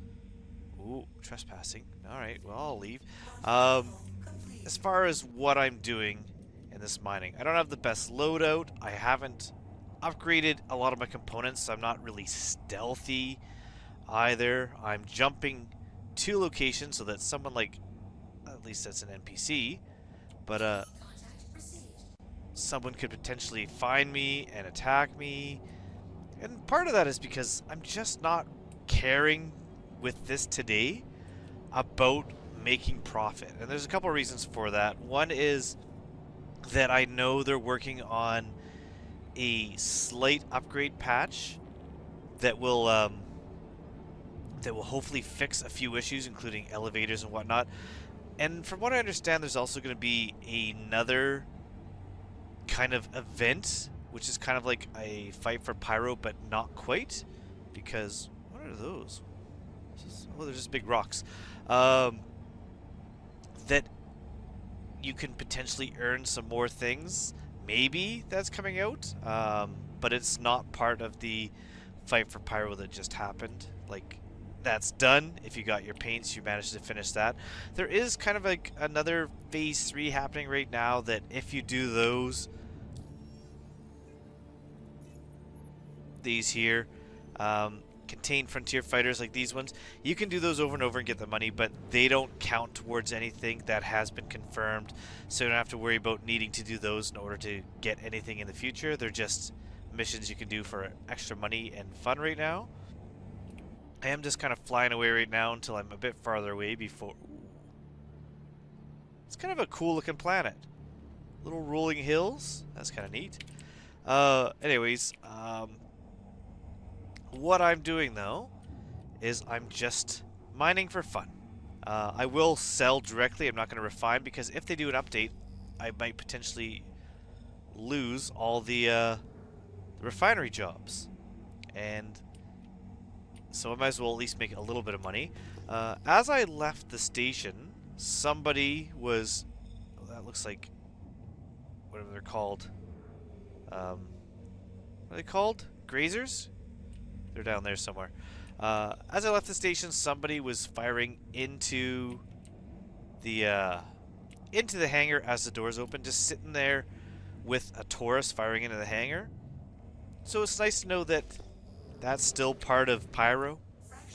Ooh, trespassing. Alright, well, I'll leave. As far as what I'm doing in this mining, I don't have the best loadout. I haven't upgraded a lot of my components, so I'm not really stealthy. Either I'm jumping to locations so that someone like, at least that's an NPC, but someone could potentially find me and attack me. And part of that is because I'm just not caring with this today about making profit. And there's a couple of reasons for that. One is that I know they're working on a slight upgrade patch that will hopefully fix a few issues, including elevators and whatnot. And from what I understand, there's also going to be another kind of event, which is kind of like a fight for Pyro, but not quite. Because, what are those? Oh, they're just big rocks. That you can potentially earn some more things. Maybe that's coming out. But it's not part of the fight for Pyro that just happened. Like, that's done. If you got your paints, you managed to finish that. There is kind of like another phase 3 happening right now that if you do those, these here, contain frontier fighters like these ones, you can do those over and over and get the money, but they don't count towards anything that has been confirmed, so you don't have to worry about needing to do those in order to get anything in the future. They're just missions you can do for extra money and fun right now. I am just kind of flying away right now until I'm a bit farther away before... It's kind of a cool looking planet. Little rolling hills. That's kind of neat. Anyways, what I'm doing though is I'm just mining for fun. I will sell directly. I'm not going to refine, because if they do an update, I might potentially lose all the refinery jobs. And so I might as well at least make a little bit of money. As I left the station, somebody was... Oh, that looks like... whatever they're called. What are they called? Grazers? They're down there somewhere. As I left the station, somebody was firing into the hangar as the doors open, just sitting there with a Taurus firing into the hangar. So it's nice to know that that's still part of Pyro,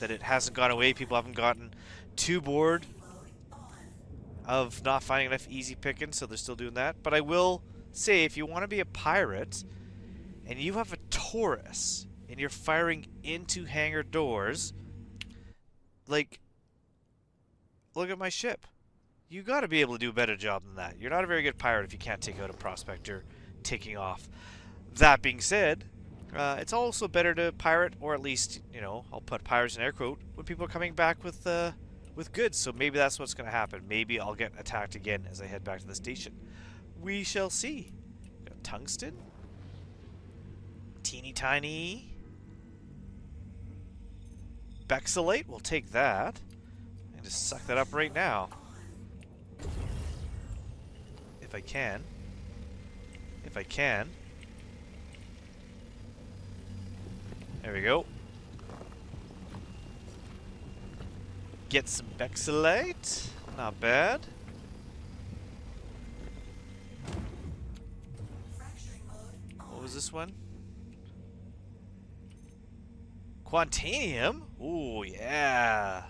that it hasn't gone away. People haven't gotten too bored of not finding enough easy pickings, so they're still doing that. But I will say, if you want to be a pirate and you have a Taurus and you're firing into hangar doors, like, look at my ship. You got to be able to do a better job than that. You're not a very good pirate if you can't take out a prospector taking off. That being said, it's also better to pirate, or at least, you know, I'll put pirates in air quote, when people are coming back with goods. So maybe that's what's going to happen. Maybe I'll get attacked again as I head back to the station. We shall see. Got tungsten. Teeny tiny. Bexylite, we'll take that. And just suck that up right now. If I can. If I can. There we go. Get some Bexylite. Not bad. What was this one? Quantanium? Ooh, yeah.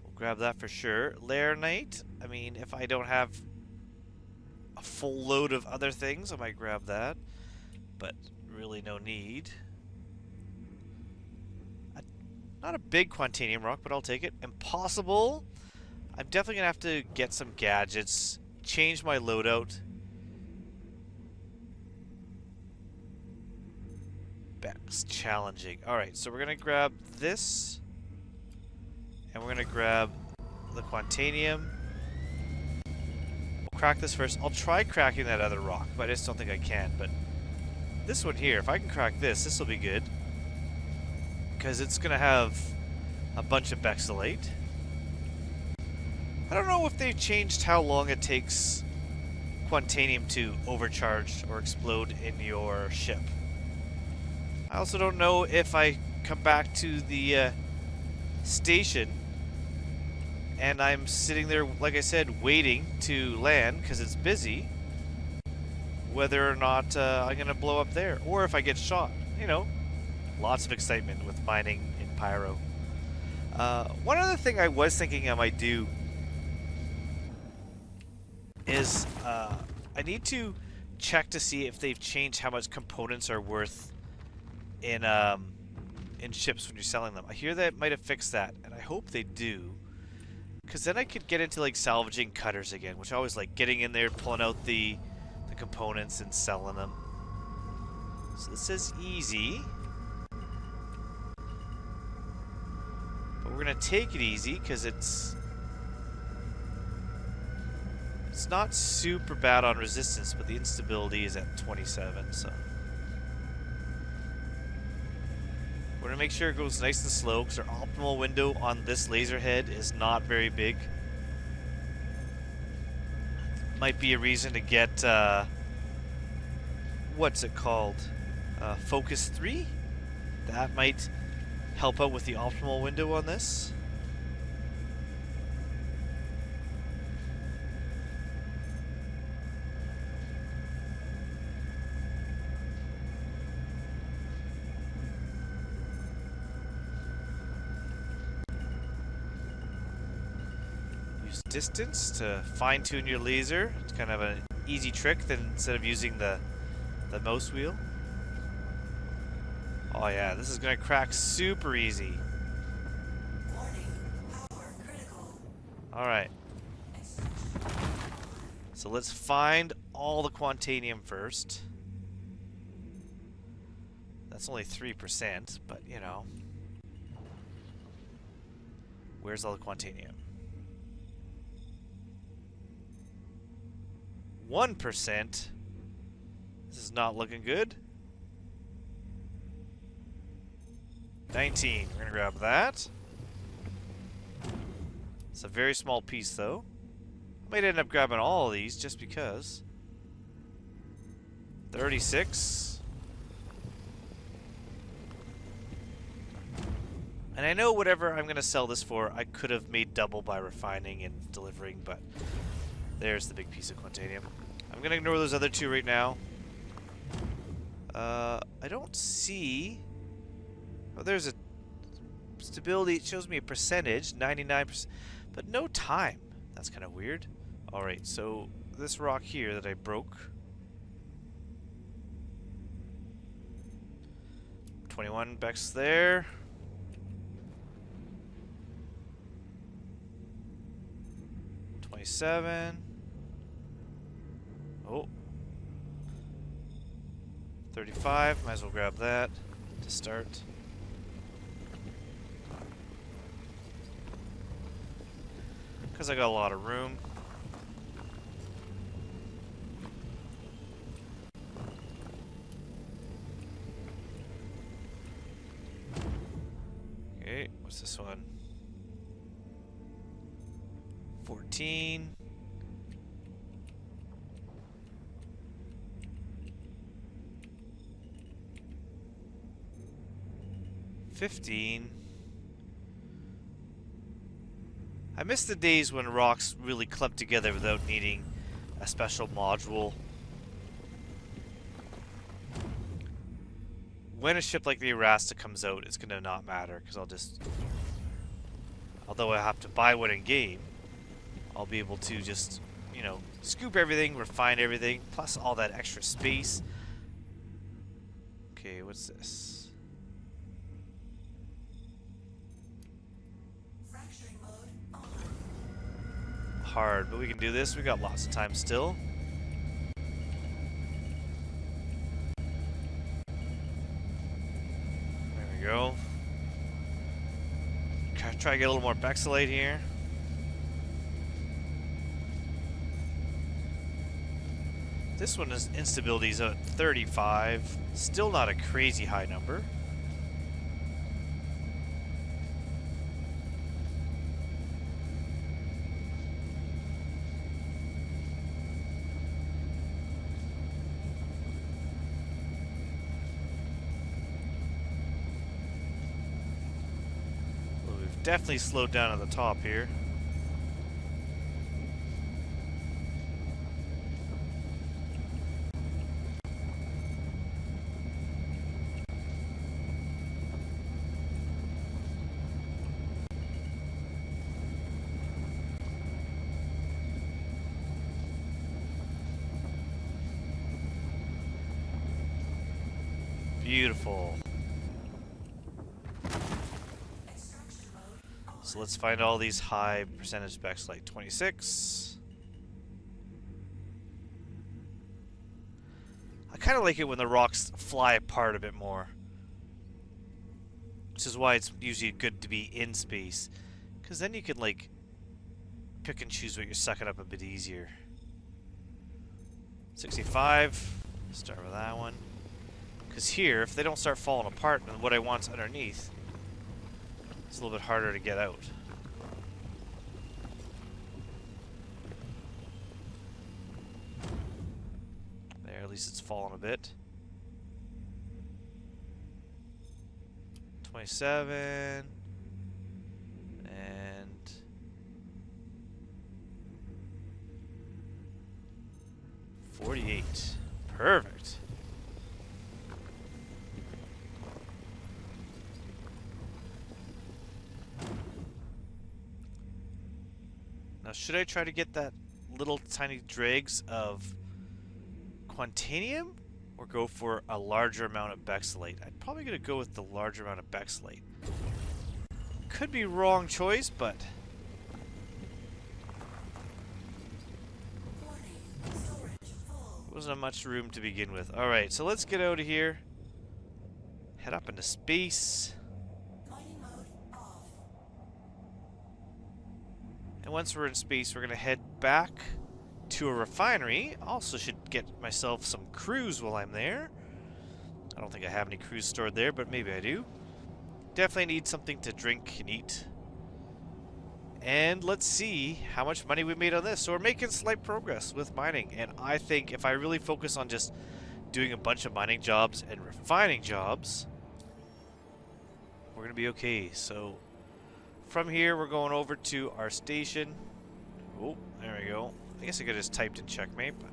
We'll grab that for sure. Laranite. I mean, if I don't have a full load of other things, I might grab that. But really no need. Not a big Quantanium rock, but I'll take it. Impossible. I'm definitely going to have to get some gadgets. Change my loadout. That's challenging. Alright, so we're going to grab this. And we're going to grab the Quantanium. We'll crack this first. I'll try cracking that other rock, but I just don't think I can. But this one here, if I can crack this, this will be good. Because it's going to have a bunch of Bexylite. I don't know if they've changed how long it takes Quantanium to overcharge or explode in your ship. I also don't know if I come back to the station and I'm sitting there, like I said, waiting to land because it's busy, whether or not I'm going to blow up there, or if I get shot. you know, lots of excitement with mining in Pyro. One other thing I was thinking I might do is I need to check to see if they've changed how much components are worth in ships when you're selling them. I hear that might have fixed that, and I hope they do, because then I could get into like salvaging cutters again, which I always like, getting in there, pulling out the components and selling them. So this is easy, but we're gonna take it easy because it's not super bad on resistance, but the instability is at 27, so we're gonna make sure it goes nice and slow because our optimal window on this laser head is not very big. Might be a reason to get what's it called? Focus 3? That might help out with the optimal window on this. Use distance to fine-tune your laser. It's kind of an easy trick than instead of using the mouse wheel. Oh yeah, this is gonna crack super easy. Alright. So let's find all the Quantanium first. That's only 3%, but you know. Where's all the Quantanium? 1%. This is not looking good. 19. We're gonna grab that. It's a very small piece, though. I might end up grabbing all of these just because. 36. And I know whatever I'm gonna sell this for, I could have made double by refining and delivering, but there's the big piece of Quantanium. I'm gonna ignore those other two right now. I don't see... Oh, there's a stability. It shows me a percentage, 99%, but no time. That's kind of weird. Alright, so this rock here that I broke. 21 Bex there. Oh. 35. Might as well grab that to start. Because I got a lot of room. Okay, what's this one? 14. 15. I miss the days when rocks really clumped together without needing a special module. When a ship like the Erasta comes out, it's gonna not matter, because I'll just... Although I have to buy one in game, I'll be able to just, you know, scoop everything, refine everything, plus all that extra space. Okay, what's this? Hard, but we can do this. We got lots of time still. There we go. Try to get a little more Bexylite here. This one is instability is at 35. Still not a crazy high number. Definitely slowed down at the top here. Beautiful. So let's find all these high percentage specs, like 26. I kind of like it when the rocks fly apart a bit more. Which is why it's usually good to be in space. Because then you can, like, pick and choose what you're sucking up a bit easier. 65. Start with that one. Because here, if they don't start falling apart, then what I want's underneath, it's a little bit harder to get out. There, at least it's fallen a bit. 27. And 48. Perfect. Now, should I try to get that little tiny dregs of Quantanium or go for a larger amount of Bexalate? I'm probably going to go with the larger amount of Bexalate. Could be wrong choice, but wasn't much room to begin with. Alright, so let's get out of here. Head up into space. And once we're in space, we're going to head back to a refinery. Also should get myself some cruise while I'm there. I don't think I have any cruise stored there, but maybe I do. Definitely need something to drink and eat. And let's see how much money we made on this. So we're making slight progress with mining. And I think if I really focus on just doing a bunch of mining jobs and refining jobs, we're going to be okay. So from here, we're going over to our station. Oh, there we go. I guess I could have just typed in checkmate. But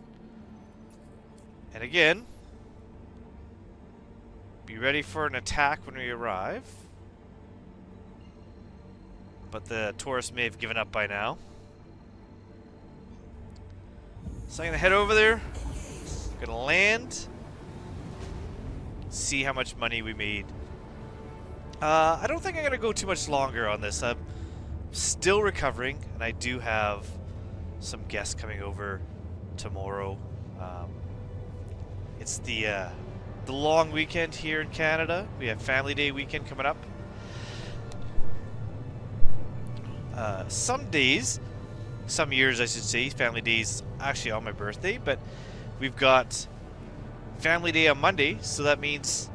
and again, be ready for an attack when we arrive. But the tourists may have given up by now. So I'm going to head over there. I'm going to land. See how much money we made. I don't think I'm going to go too much longer on this. I'm still recovering, and I do have some guests coming over tomorrow. It's the long weekend here in Canada. We have Family Day weekend coming up. Some days, some years I should say, Family Day's actually on my birthday, but we've got Family Day on Monday, so that means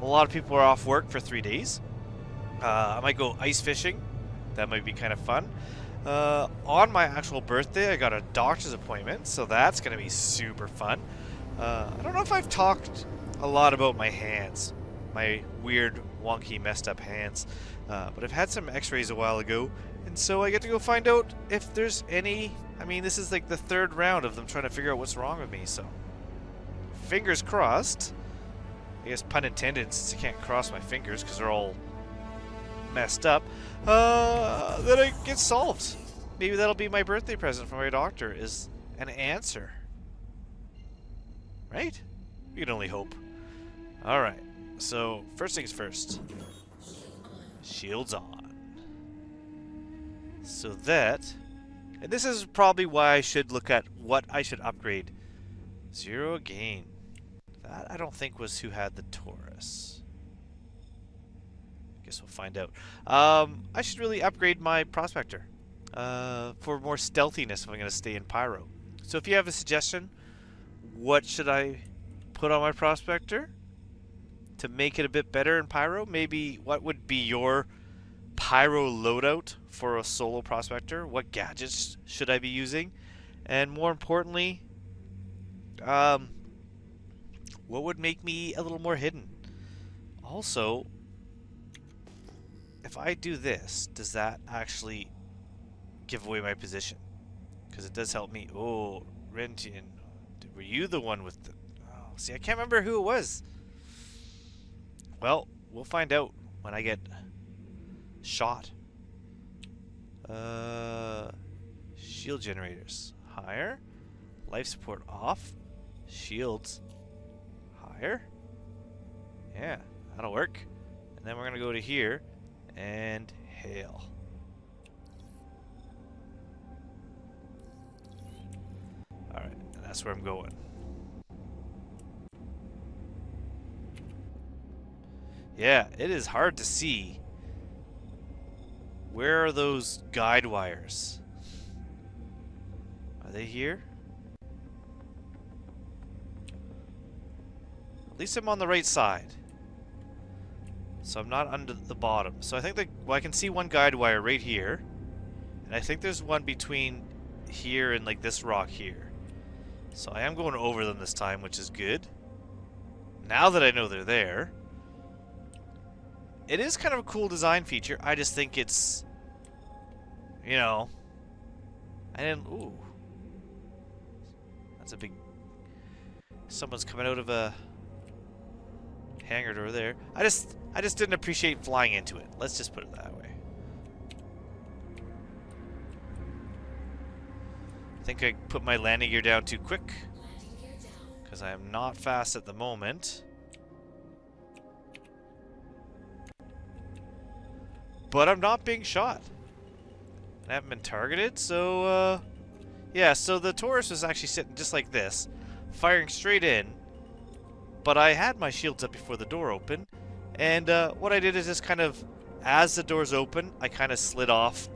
a lot of people are off work for 3 days. I might go ice fishing. That might be kind of fun. On my actual birthday, I got a doctor's appointment, so that's going to be super fun. I don't know if I've talked a lot about my hands, my weird, wonky, messed up hands, but I've had some x-rays a while ago, and so I get to go find out if there's any. I mean, this is like the third round of them trying to figure out what's wrong with me, so fingers crossed. I guess pun intended, since I can't cross my fingers because they're all messed up, that it gets solved. Maybe that'll be my birthday present from my doctor, is an answer. Right? You can only hope. Alright, so first things first. Shields on. So that, and this is probably why I should look at what I should upgrade. 0 gain. That I don't think was who had the Taurus. Guess we'll find out. I should really upgrade my Prospector for more stealthiness if I'm going to stay in Pyro. So if you have a suggestion, what should I put on my Prospector to make it a bit better in Pyro? Maybe what would be your Pyro loadout for a solo Prospector? What gadgets should I be using? And more importantly, what would make me a little more hidden? Also, if I do this, does that actually give away my position? Because it does help me. Oh, Rentian, were you the one with the... Oh, see, I can't remember who it was. Well, we'll find out when I get shot. Shield generators. Higher. Life support off. Shields. Higher. Yeah, that'll work. And then we're gonna go to here and hail. Alright, and that's where I'm going. Yeah, it is hard to see. Where are those guide wires? Are they here? At least I'm on the right side. So I'm not under the bottom. So I think well, I can see one guide wire right here. And I think there's one between here and like this rock here. So I am going over them this time, which is good. Now that I know they're there. It is kind of a cool design feature. I just think it's, you know, I didn't, ooh. That's a big, someone's coming out of a hangar door there. I just didn't appreciate flying into it. Let's just put it that way. I think I put my landing gear down too quick. Because I am not fast at the moment. But I'm not being shot. I haven't been targeted, so, yeah, so the Taurus was actually sitting just like this, firing straight in, but I had my shields up before the door opened, and what I did is just kind of, as the doors open, I kind of slid off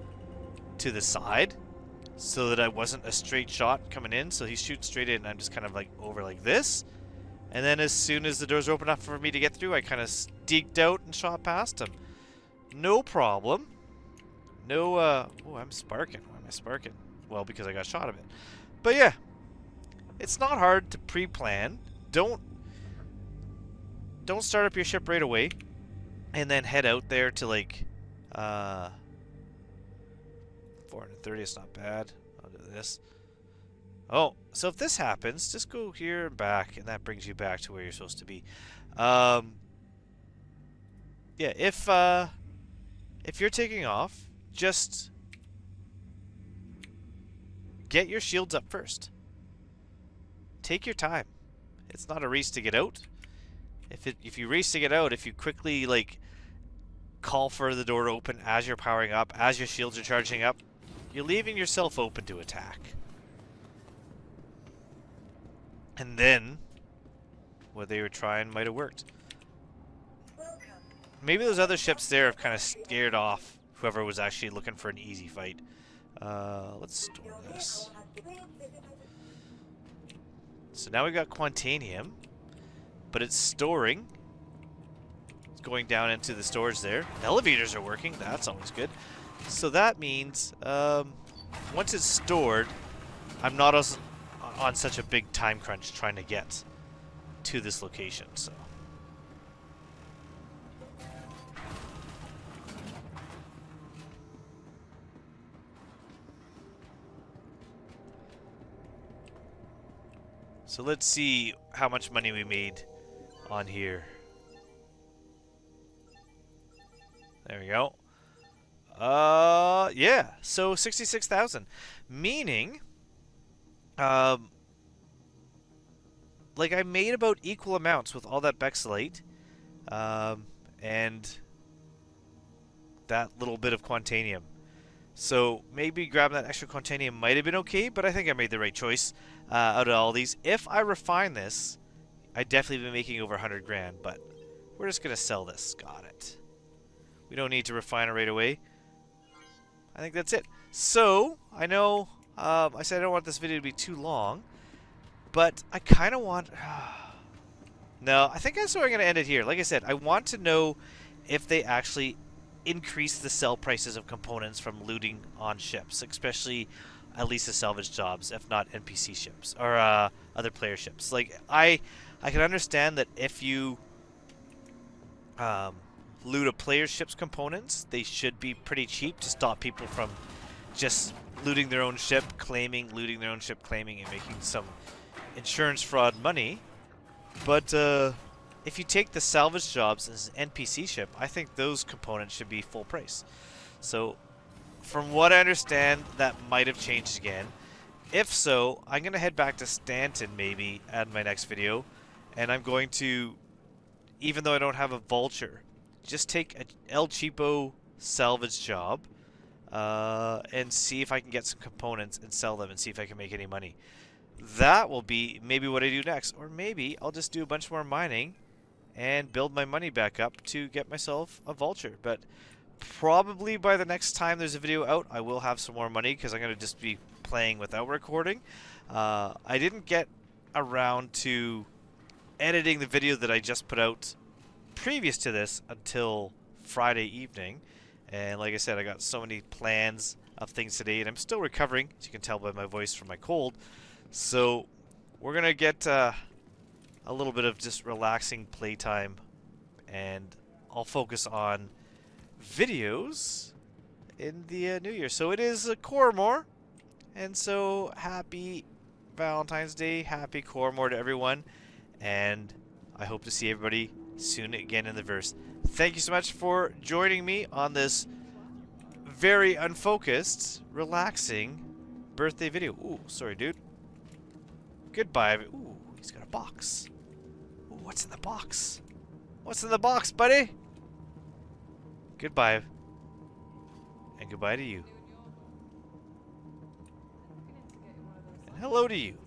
to the side, so that I wasn't a straight shot coming in, so he's shooting straight in, and I'm just kind of like over like this, and then as soon as the doors open up for me to get through, I kind of sneaked out and shot past him. No problem. No, oh, I'm sparking. Why am I sparking? Well, because I got shot a bit. But yeah, it's not hard to pre-plan. Don't start up your ship right away, and then head out there to like, 430 is not bad. I'll do this. Oh, so if this happens, just go here and back, and that brings you back to where you're supposed to be. Yeah, if you're taking off, just get your shields up first. Take your time. It's not a race to get out. If you race to get out, if you quickly like call for the door to open as you're powering up, as your shields are charging up, you're leaving yourself open to attack. And then what they were trying might have worked. Maybe those other ships there have kind of scared off whoever was actually looking for an easy fight. Let's store this. So now we got Quantanium, but it's storing. It's going down into the storage there. Elevators are working. That's always good. So that means once it's stored, I'm not on such a big time crunch trying to get to this location. So. So let's see how much money we made on here. There we go. Yeah. So 66,000, meaning, like I made about equal amounts with all that Bexalite, and that little bit of Quantanium. So maybe grabbing that extra Quantanium might have been okay, but I think I made the right choice out of all these. If I refine this, I'd definitely be making over 100 grand, but we're just going to sell this. Got it. We don't need to refine it right away. I think that's it. So, I know I said I don't want this video to be too long, but I kind of want... No, I think that's where I'm going to end it here. Like I said, I want to know if they actually increase the sell prices of components from looting on ships, especially at least the salvage jobs, if not NPC ships or other player ships. Like I can understand that if you loot a player ship's components, they should be pretty cheap to stop people from just looting their own ship, looting their own ship, claiming, and making some insurance fraud money. But if you take the salvage jobs as an NPC ship, I think those components should be full price. So, from what I understand, that might have changed again. If so, I'm going to head back to Stanton maybe at my next video, and I'm going to even though I don't have a vulture. Just take a El Cheapo salvage job and see if I can get some components and sell them and see if I can make any money. That will be maybe what I do next. Or maybe I'll just do a bunch more mining and build my money back up to get myself a vulture. But probably by the next time there's a video out, I will have some more money because I'm going to just be playing without recording. I didn't get around to editing the video that I just put out previous to this until Friday evening. And like I said, I got so many plans of things today, and I'm still recovering, as you can tell by my voice from my cold. So we're going to get a little bit of just relaxing playtime, and I'll focus on videos in the new year. So it is Cormor, and so happy Valentine's Day, happy Cormor to everyone, and I hope to see everybody soon again in the verse. Thank you so much for joining me on this very unfocused, relaxing birthday video. Ooh, sorry, dude. Goodbye. Ooh, he's got a box. Ooh, what's in the box? What's in the box, buddy? Goodbye. And goodbye to you. And hello to you.